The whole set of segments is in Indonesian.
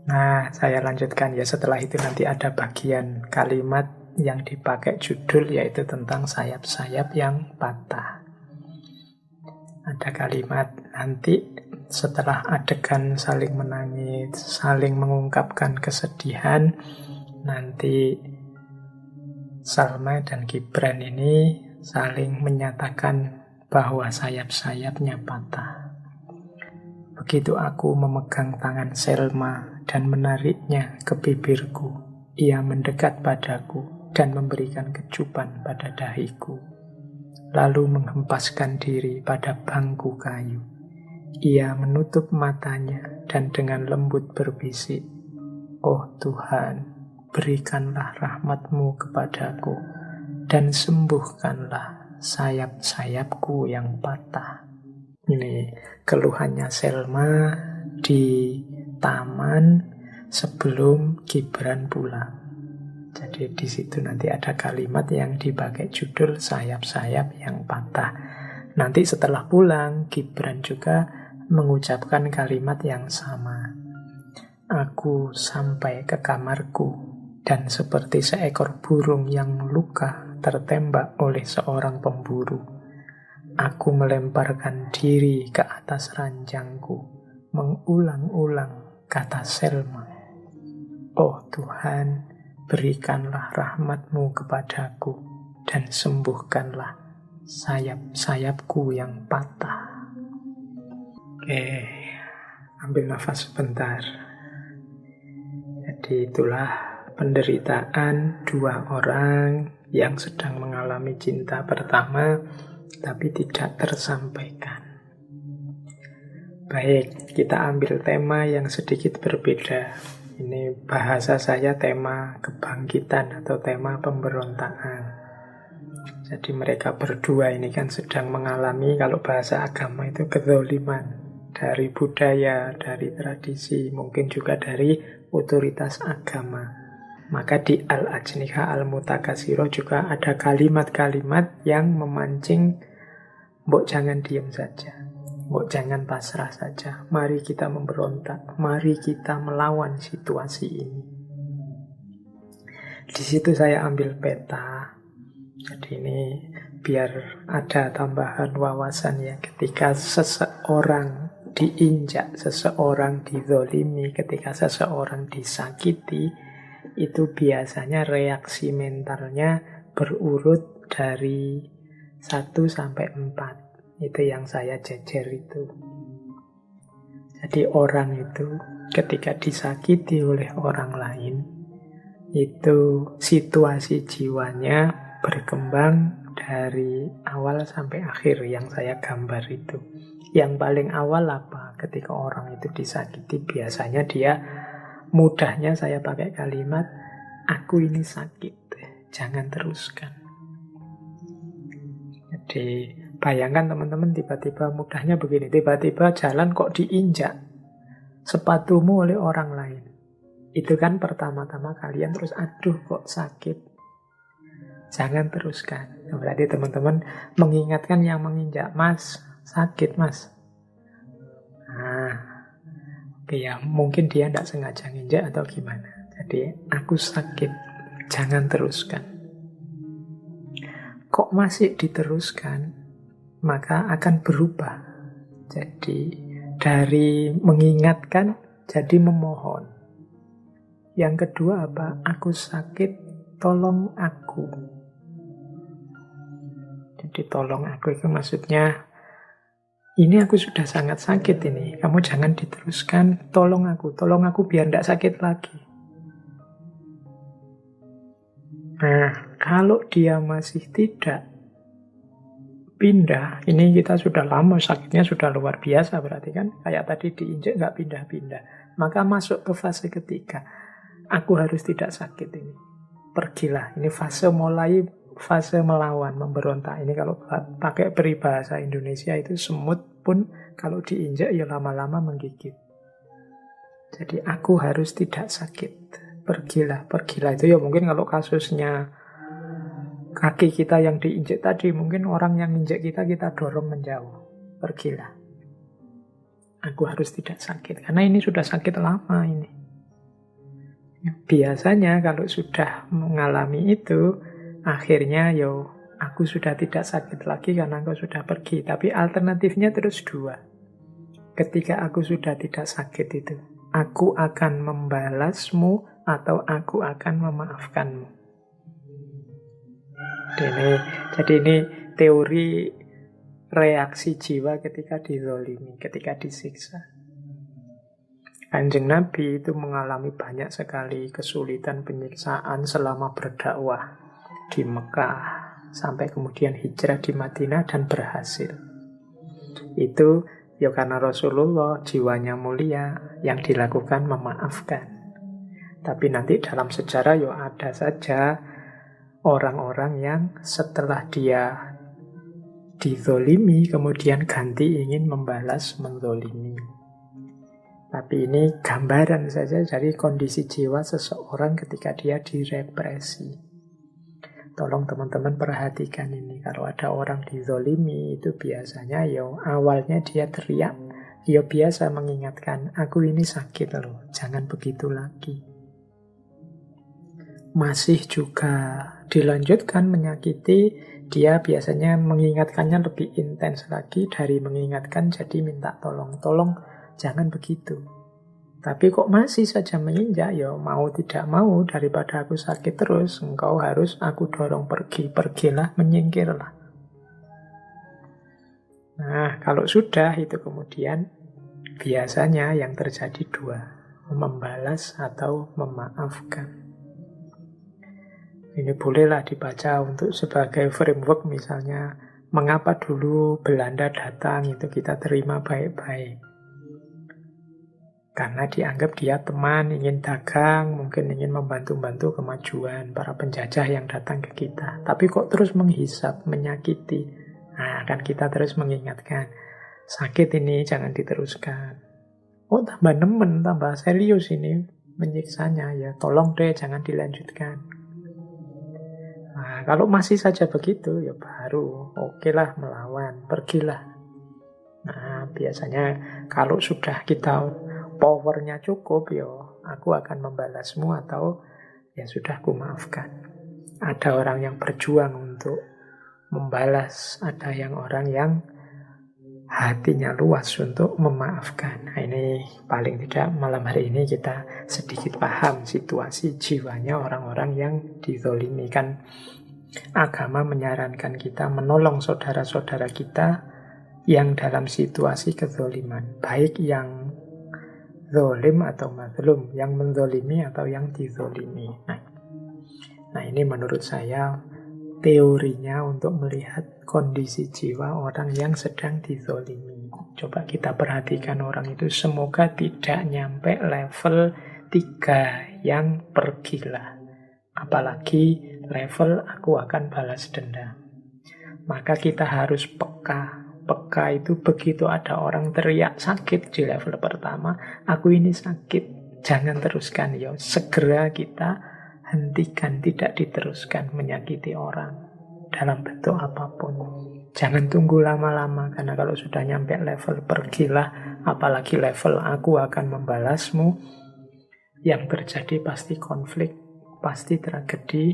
Nah, saya lanjutkan ya. Setelah itu nanti ada bagian kalimat yang dipakai judul, yaitu tentang sayap-sayap yang patah. Ada kalimat nanti setelah adegan saling menangis, saling mengungkapkan kesedihan, nanti Salma dan Gibran ini saling menyatakan bahwa sayap-sayapnya patah. Begitu aku memegang tangan Selma dan menariknya ke bibirku, ia mendekat padaku dan memberikan kecupan pada dahiku, lalu menghempaskan diri pada bangku kayu. Ia menutup matanya dan dengan lembut berbisik, "Oh Tuhan, berikanlah rahmat-Mu kepadaku dan sembuhkanlah sayap-sayapku yang patah." Ini keluhannya Selma di taman sebelum Gibran pulang. Jadi di situ nanti ada kalimat yang dipakai judul sayap-sayap yang patah. Nanti setelah pulang, Gibran juga mengucapkan kalimat yang sama. Aku sampai ke kamarku dan seperti seekor burung yang luka tertembak oleh seorang pemburu. Aku melemparkan diri ke atas ranjangku, mengulang-ulang kata Selma. Oh Tuhan, berikanlah rahmat-Mu kepadaku dan sembuhkanlah sayap-sayapku yang patah. Oke, ambil nafas sebentar. Jadi itulah penderitaan dua orang yang sedang mengalami cinta pertama tapi tidak tersampaikan. Baik, kita ambil tema yang sedikit berbeda. Ini bahasa saya tema kebangkitan atau tema pemberontakan. Jadi mereka berdua ini kan sedang mengalami, kalau bahasa agama itu kezoliman. Dari budaya, dari tradisi, mungkin juga dari otoritas agama. Maka di Al-Ajniha Al-Mutakasiro juga ada kalimat-kalimat yang memancing, mbok jangan diam saja, mbok jangan pasrah saja, mari kita memberontak, mari kita melawan situasi ini. Di situ saya ambil peta. Jadi ini biar ada tambahan wawasan ya. Ketika seseorang diinjak, seseorang dizolimi, ketika seseorang disakiti, itu biasanya reaksi mentalnya berurut dari 1 sampai 4. Itu yang saya jejer itu. Jadi orang itu ketika disakiti oleh orang lain, itu situasi jiwanya berkembang dari awal sampai akhir yang saya gambar itu. Yang paling awal apa? Ketika orang itu disakiti, biasanya dia mudahnya saya pakai kalimat, aku ini sakit, jangan teruskan. Jadi bayangkan teman-teman tiba-tiba mudahnya begini, tiba-tiba jalan kok diinjak sepatumu oleh orang lain. Itu kan pertama-tama kalian terus, aduh kok sakit, jangan teruskan. Berarti teman-teman mengingatkan yang menginjak, mas, sakit mas. Nah, ya mungkin dia tidak sengaja nginjak atau gimana. Jadi aku sakit, jangan teruskan. Kok masih diteruskan, maka akan berubah. Jadi dari mengingatkan jadi memohon. Yang kedua apa? Aku sakit, tolong aku. Jadi tolong aku itu maksudnya, ini aku sudah sangat sakit ini, kamu jangan diteruskan, tolong aku biar tidak sakit lagi. Nah, kalau dia masih tidak pindah, ini kita sudah lama, sakitnya sudah luar biasa berarti kan, kayak tadi diinjek nggak pindah-pindah, maka masuk ke fase ketiga, aku harus tidak sakit ini, pergilah. Ini fase melawan, memberontak. Ini kalau pakai peribahasa Indonesia itu semut pun kalau diinjak ya lama-lama menggigit. Jadi aku harus tidak sakit. Pergilah. Itu ya mungkin kalau kasusnya kaki kita yang diinjak tadi, mungkin orang yang injak kita dorong menjauh. Pergilah. Aku harus tidak sakit. Karena ini sudah sakit lama ini. Biasanya kalau sudah mengalami itu, akhirnya aku sudah tidak sakit lagi karena engkau sudah pergi. Tapi alternatifnya terus dua. Ketika aku sudah tidak sakit itu, aku akan membalasmu atau aku akan memaafkanmu. Jadi ini teori reaksi jiwa ketika dizolimi, ketika disiksa. Kanjeng Nabi itu mengalami banyak sekali kesulitan penyiksaan selama berdakwah di Mekah, sampai kemudian hijrah di Madinah dan berhasil. Itu karena Rasulullah jiwanya mulia, yang dilakukan memaafkan. Tapi nanti dalam sejarah ada saja orang-orang yang setelah dia dizolimi kemudian ganti ingin membalas menzolimi. Tapi ini gambaran saja dari kondisi jiwa seseorang ketika dia direpresi. Tolong teman-teman perhatikan ini. Kalau ada orang dizolimi itu biasanya awalnya dia teriak. Biasa mengingatkan, aku ini sakit loh, jangan begitu lagi. Masih juga dilanjutkan menyakiti, dia biasanya mengingatkannya lebih intens lagi. Dari mengingatkan jadi minta tolong. Tolong jangan begitu. Tapi kok masih saja menginjak, mau tidak mau, daripada aku sakit terus, engkau harus aku dorong pergi. Pergilah, menyingkirlah. Nah, kalau sudah itu kemudian biasanya yang terjadi dua, membalas atau memaafkan. Ini bolehlah dibaca untuk sebagai framework, misalnya mengapa dulu Belanda datang itu kita terima baik-baik. Karena dianggap dia teman, ingin dagang, mungkin ingin membantu-bantu kemajuan para penjajah yang datang ke kita. Tapi kok terus menghisap, menyakiti. Nah, kan kita terus mengingatkan, sakit ini jangan diteruskan. Oh, tambah nemen, tambah serius ini menyiksanya. Tolong deh, jangan dilanjutkan. Nah, kalau masih saja begitu, baru okelah melawan, pergilah. Nah, biasanya kalau sudah kita powernya cukup, aku akan membalasmu atau sudah aku maafkan. Ada orang yang berjuang untuk membalas, ada yang orang yang hatinya luas untuk memaafkan. Nah, ini paling tidak malam hari ini kita sedikit paham situasi jiwanya orang-orang yang dizolimi. Kan agama menyarankan kita menolong saudara-saudara kita yang dalam situasi kezoliman, baik yang zolim atau mazlum, yang menzolimi atau yang dizolimi. Nah, ini menurut saya teorinya untuk melihat kondisi jiwa orang yang sedang dizolimi. Coba kita perhatikan orang itu, semoga tidak nyampe level 3 yang pergilah. Apalagi level aku akan balas dendam. Maka kita harus peka. Peka itu begitu ada orang teriak sakit di level pertama, aku ini sakit, jangan teruskan. Segera kita hentikan, tidak diteruskan menyakiti orang dalam bentuk apapun. Jangan tunggu lama-lama, karena kalau sudah nyampe level pergilah, apalagi level aku akan membalasmu, yang terjadi pasti konflik, pasti tragedi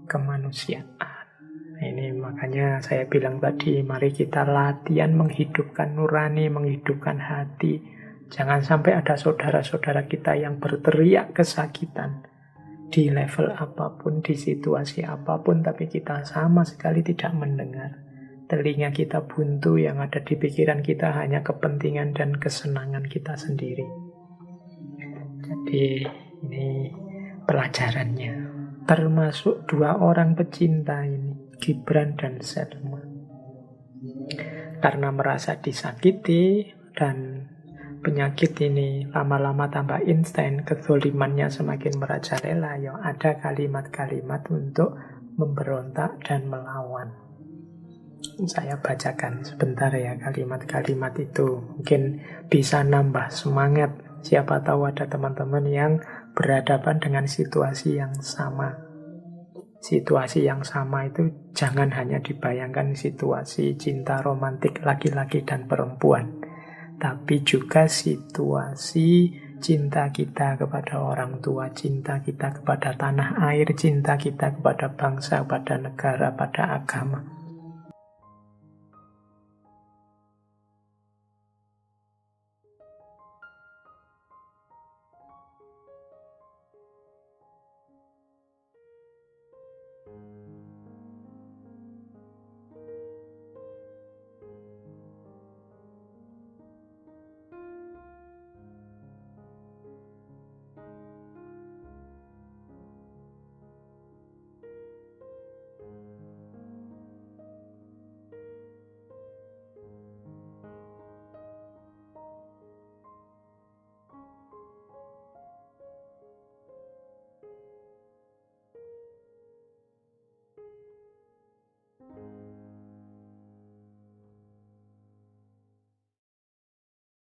kemanusiaan. Ini makanya saya bilang tadi, mari kita latihan menghidupkan nurani, menghidupkan hati. Jangan sampai ada saudara-saudara kita yang berteriak kesakitan di level apapun, di situasi apapun, tapi kita sama sekali tidak mendengar. Telinga kita buntu, yang ada di pikiran kita hanya kepentingan dan kesenangan kita sendiri. Jadi ini pelajarannya. Termasuk 2 orang pecinta ini, Gibran dan Selma. Karena merasa disakiti dan penyakit ini lama-lama tambah instan, kezolimannya semakin merajalela, ada kalimat-kalimat untuk memberontak dan melawan. Saya bacakan sebentar ya kalimat-kalimat itu. Mungkin bisa nambah semangat. Siapa tahu ada teman-teman yang berhadapan dengan situasi yang sama. Situasi yang sama itu jangan hanya dibayangkan situasi cinta romantik laki-laki dan perempuan, tapi juga situasi cinta kita kepada orang tua, cinta kita kepada tanah air, cinta kita kepada bangsa, pada negara, pada agama.